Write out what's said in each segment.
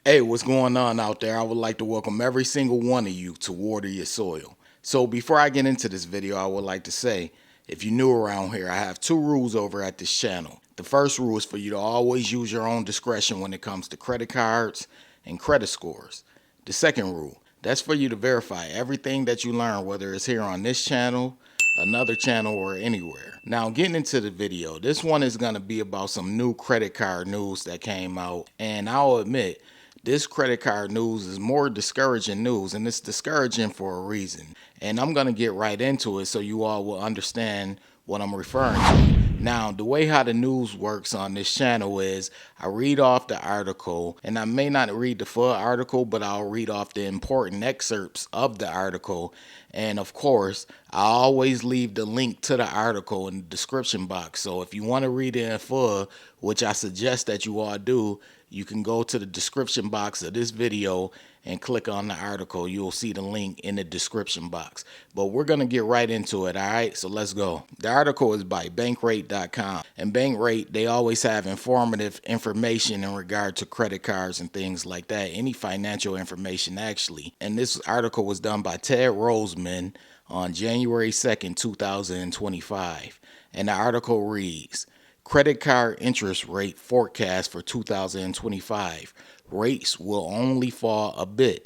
Hey, what's going on out there? I would like to welcome every single one of you to Water Your Soil. So before I get into this video, I would like to say, if you're new around here, I have two rules over at this channel. The first rule is for you to always use your own discretion when it comes to credit cards and credit scores. The second rule, that's for you to verify everything that you learn, whether it's here on this channel, another channel, or anywhere. Now, getting into the video, this one is going to be about some new credit card news that came out, and I'll admit, this credit card news is more discouraging news, and it's discouraging for a reason. And I'm going to get right into it so you all will understand what I'm referring to. Now, the way how the news works on this channel is I read off the article, and I may not read the full article, but I'll read off the important excerpts of the article. And of course, I always leave the link to the article in the description box. So if you want to read it in full, which I suggest that you all do, you can go to the description box of this video and click on the article. You'll see the link in the description box. But we're going to get right into it, all right? So let's go. The article is by bankrate.com. And Bankrate, they always have informative information in regard to credit cards and things like that. Any financial information, actually. And this article was done by Ted Roseman on January 2nd, 2025. And the article reads, Credit card interest rate forecast for 2025. Rates will only fall a bit.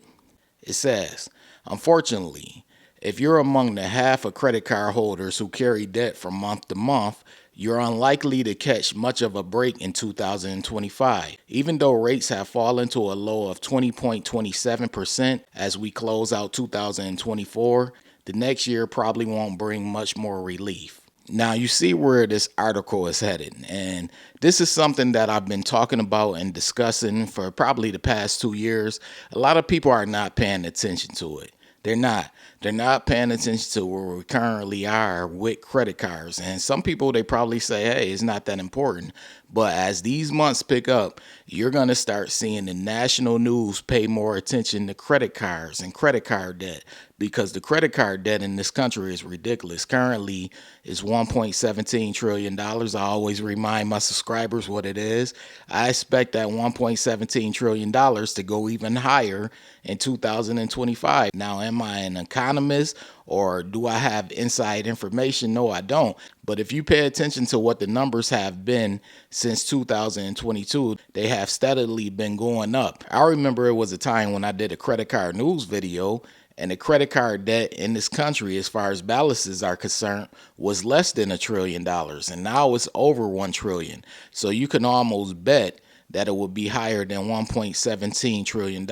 It says, unfortunately, if you're among the half of credit card holders who carry debt from month to month, you're unlikely to catch much of a break in 2025. Even though rates have fallen to a low of 20.27% as we close out 2024, the next year probably won't bring much more relief. Now, you see where this article is headed, and this is something that I've been talking about and discussing for probably the past 2 years. A lot of people are not paying attention to it. They're not. They're not paying attention to where we currently are with credit cards. And some people, they probably say, hey, it's not that important. But as these months pick up, you're going to start seeing the national news pay more attention to credit cards and credit card debt, because the credit card debt in this country is ridiculous. Currently, it's $1.17 trillion. I always remind my subscribers what it is. I expect that $1.17 trillion to go even higher in 2025. Now, am I an economist or do I have inside information? No, I don't. But if you pay attention to what the numbers have been since 2022, they have steadily been going up. I remember it was a time when I did a credit card news video, and the credit card debt in this country, as far as balances are concerned, was less than $1 trillion. And now it's over $1 trillion. So you can almost bet that it will be higher than $1.17 trillion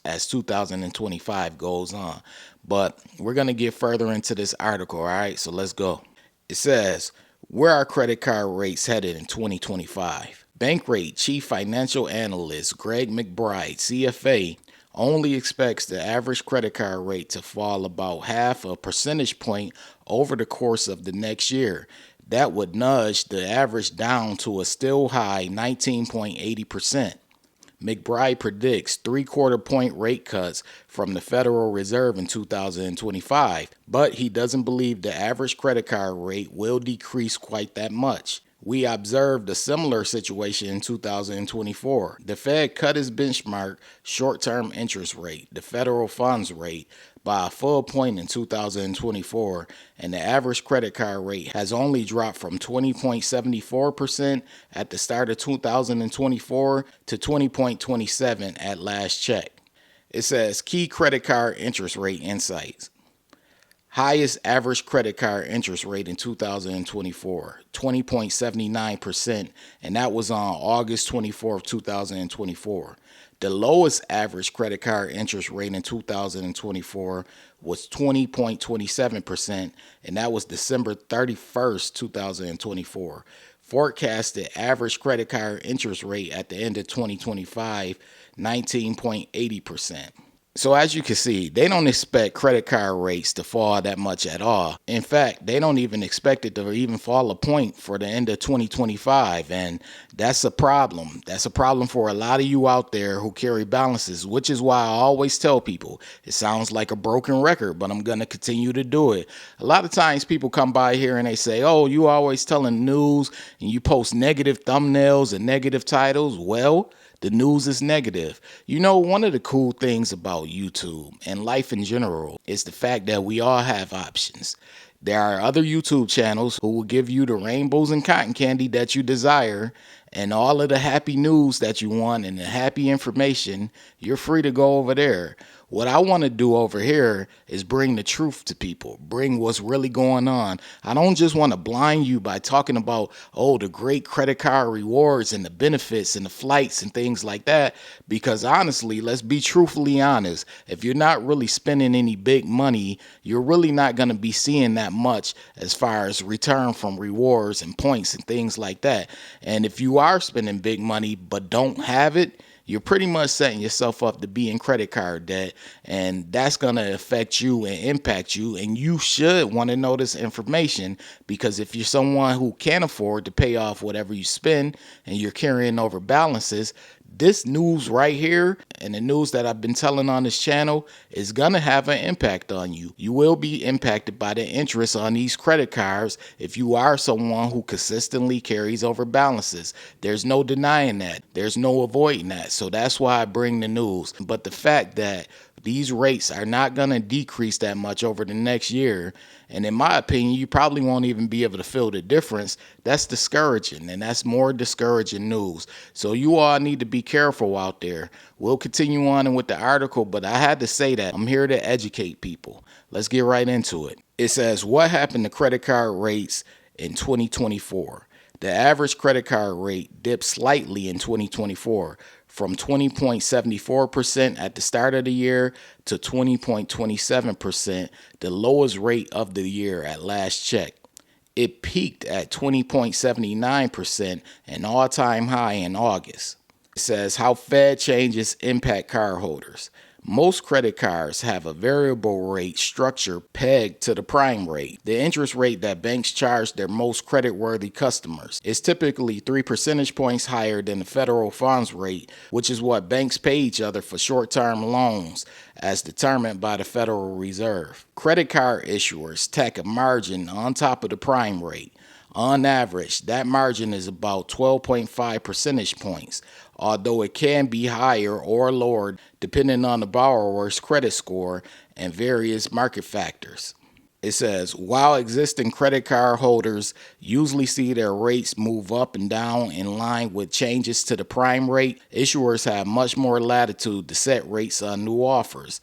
as 2025 goes on. But we're going to get further into this article, all right? So let's go. It says, where are credit card rates headed in 2025? Bankrate Chief Financial Analyst Greg McBride, CFA, only expects the average credit card rate to fall about half a percentage point over the course of the next year. That would nudge the average down to a still high 19.80%. McBride predicts 3/4 point rate cuts from the Federal Reserve in 2025, but he doesn't believe the average credit card rate will decrease quite that much. We observed a similar situation in 2024. The Fed cut its benchmark short-term interest rate, the federal funds rate, by a full point in 2024, and the average credit card rate has only dropped from 20.74% at the start of 2024 to 20.27% at last check. It says key credit card interest rate insights. Highest average credit card interest rate in 2024, 20.79%, and that was on August 24th, 2024. The lowest average credit card interest rate in 2024 was 20.27%, and that was December 31st, 2024. Forecasted average credit card interest rate at the end of 2025, 19.80%. So as you can see, they don't expect credit card rates to fall that much at all. In fact, they don't even expect it to even fall a point for the end of 2025. And that's a problem. That's a problem for a lot of you out there who carry balances, which is why I always tell people, it sounds like a broken record, but I'm going to continue to do it. A lot of times people come by here and they say, oh, you always telling news and you post negative thumbnails and negative titles. Well, The news is negative. You know, one of the cool things about YouTube and life in general is the fact that we all have options. There are other YouTube channels who will give you the rainbows and cotton candy that you desire and all of the happy news that you want and the happy information. You're free to go over there. What I want to do over here is bring the truth to people, bring what's really going on. I don't just want to blind you by talking about, oh, the great credit card rewards and the benefits and the flights and things like that, because honestly, let's be truthfully honest. If you're not really spending any big money, you're really not going to be seeing that much as far as return from rewards and points and things like that. And if you are spending big money but don't have it, you're pretty much setting yourself up to be in credit card debt, and that's going to affect you and impact you. And you should want to know this information, because if you're someone who can't afford to pay off whatever you spend and you're carrying over balances, this news right here and the news that I've been telling on this channel is going to have an impact on you. You will be impacted by the interest on these credit cards if you are someone who consistently carries over balances. There's no denying that. There's no avoiding that. So that's why I bring the news. But the fact that these rates are not going to decrease that much over the next year, and in my opinion, you probably won't even be able to feel the difference. That's discouraging, and that's more discouraging news. So you all need to be careful out there. We'll continue on with the article, but I had to say that. I'm here to educate people. Let's get right into it. It says, what happened to credit card rates in 2024? The average credit card rate dipped slightly in 2024 from 20.74% at the start of the year to 20.27%, the lowest rate of the year at last check. It peaked at 20.79%, an all-time high in August. It says how Fed changes impact cardholders. Most credit cards have a variable rate structure pegged to the prime rate, the interest rate that banks charge their most creditworthy customers. It's typically 3 percentage points higher than the federal funds rate, which is what banks pay each other for short-term loans, as determined by the Federal Reserve. Credit card issuers tack a margin on top of the prime rate. On average, that margin is about 12.5 percentage points, although it can be higher or lower depending on the borrower's credit score and various market factors. It says, while existing credit card holders usually see their rates move up and down in line with changes to the prime rate, issuers have much more latitude to set rates on new offers.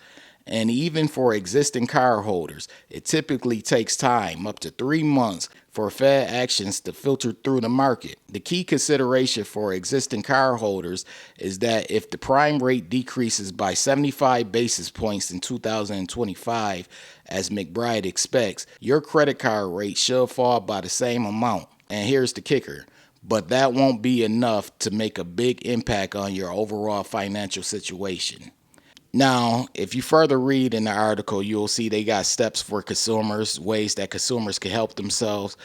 And even for existing cardholders, it typically takes time, up to 3 months, for Fed actions to filter through the market. The key consideration for existing cardholders is that if the prime rate decreases by 75 basis points in 2025, as McBride expects, your credit card rate should fall by the same amount. And here's the kicker. But that won't be enough to make a big impact on your overall financial situation. Now, if you further read in the article, you'll see they got steps for consumers, ways that consumers can help themselves.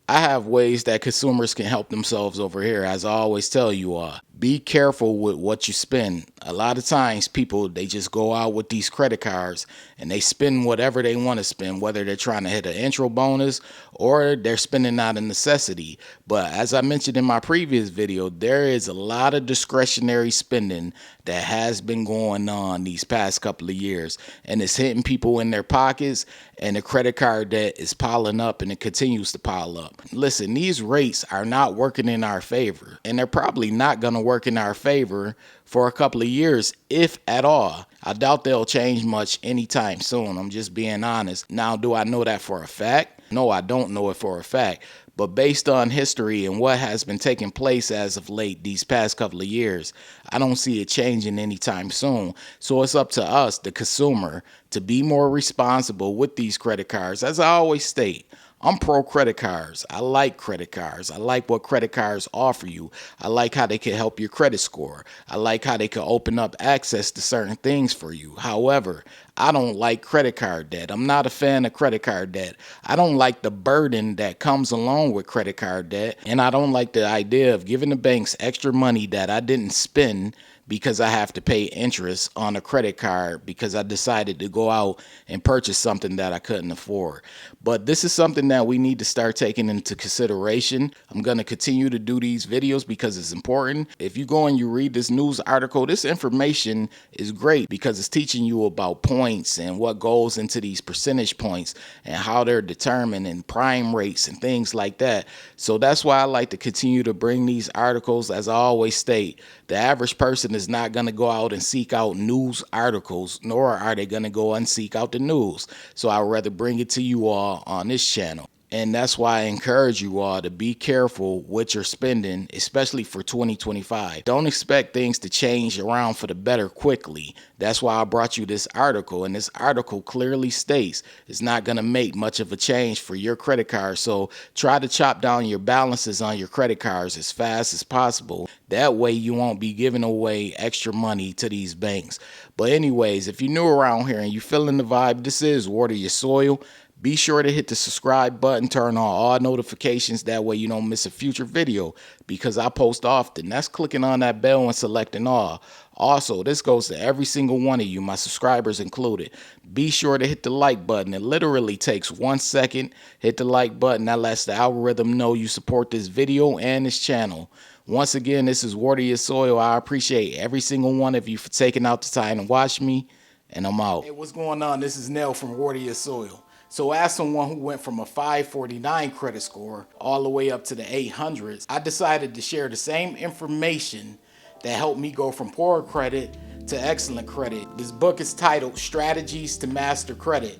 I have ways that consumers can help themselves over here. As I always tell you all, be careful with what you spend. A lot of times people, they just go out with these credit cards and they spend whatever they want to spend, whether they're trying to hit an intro bonus or they're spending out of necessity. But as I mentioned in my previous video, there is a lot of discretionary spending that has been going on these past couple of years, and it's hitting people in their pockets, and the credit card debt is piling up, and it continues to pile up. Listen, these rates are not working in our favor, and they're probably not going to work in our favor for a couple of years, if at all. I doubt they'll change much anytime soon. I'm just being honest. Now, do I know that for a fact? No, I don't know it for a fact. But based on history and what has been taking place as of late these past couple of years, I don't see it changing anytime soon. So it's up to us, the consumer, to be more responsible with these credit cards. As I always state, I'm pro credit cards. I like credit cards. I like what credit cards offer you. I like how they can help your credit score. I like how they can open up access to certain things for you. However, I don't like credit card debt. I'm not a fan of credit card debt. I don't like the burden that comes along with credit card debt. And I don't like the idea of giving the banks extra money that I didn't spend because I have to pay interest on a credit card because I decided to go out and purchase something that I couldn't afford. But this is something that we need to start taking into consideration. I'm going to continue to do these videos because it's important. If you go and you read this news article, this information is great because it's teaching you about points and what goes into these percentage points and how they're determined and prime rates and things like that. So that's why I like to continue to bring these articles. As I always state, the average person is not going to go out and seek out news articles, nor are they going to go and seek out the news. So I'd rather bring it to you all on this channel. And that's why I encourage you all to be careful with your spending, especially for 2025. Don't expect things to change around for the better quickly. That's why I brought you this article. And this article clearly states it's not going to make much of a change for your credit card. So try to chop down your balances on your credit cards as fast as possible. That way you won't be giving away extra money to these banks. But anyways, if you're new around here and you're feeling the vibe, this is Water Your Soil. Be sure to hit the subscribe button, turn on all notifications. That way you don't miss a future video because I post often. That's clicking on that bell and selecting all. Also, this goes to every single one of you, my subscribers included. Be sure to hit the like button. It literally takes 1 second. Hit the like button. That lets the algorithm know you support this video and this channel. Once again, this is Water Your Soil. I appreciate every single one of you for taking out the time to watch me, and I'm out. Hey, what's going on? This is Nell from Water Your Soil. So as someone who went from a 549 credit score all the way up to the 800s, I decided to share the same information that helped me go from poor credit to excellent credit. This book is titled Strategies to Master Credit.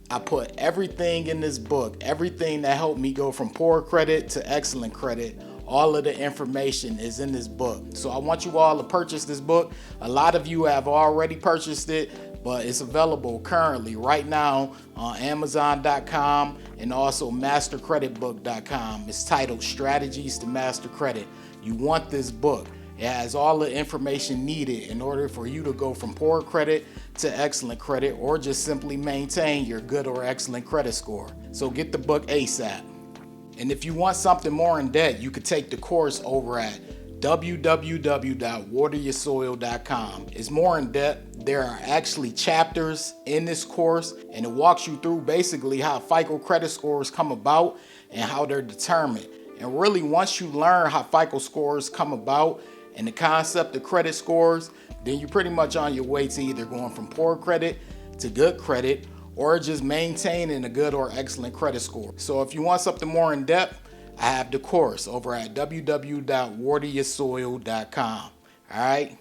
I put everything in this book, everything that helped me go from poor credit to excellent credit. All of the information is in this book. So I want you all to purchase this book. A lot of you have already purchased it, but it's available currently right now on Amazon.com and also MasterCreditBook.com. It's titled Strategies to Master Credit. You want this book. It has all the information needed in order for you to go from poor credit to excellent credit, or just simply maintain your good or excellent credit score. So get the book ASAP. And if you want something more in depth, you could take the course over at www.wateryoursoil.com. It's more in depth. There are actually chapters in this course, and it walks you through basically how FICO credit scores come about and how they're determined. And really, once you learn how FICO scores come about and the concept of credit scores, then you're pretty much on your way to either going from poor credit to good credit, or just maintaining a good or excellent credit score. So if you want something more in depth, I have the course over at www.wateryoursoil.com. All right.